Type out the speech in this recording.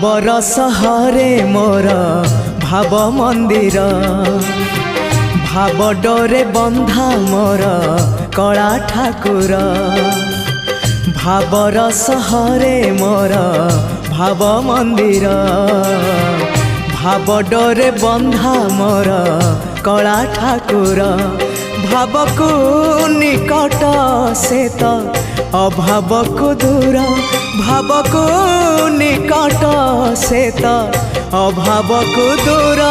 भावर सहरे मोर भाव मंदिर भाव डोरे बंधा मोर कला ठाकुर भावर सहरे मोर भाव मंदिर भाव डोरे बंधा मोर कला ठाकुर भाव को निकट से तो अभाव को दूर भाव को निकट से तो अभाव को दूर।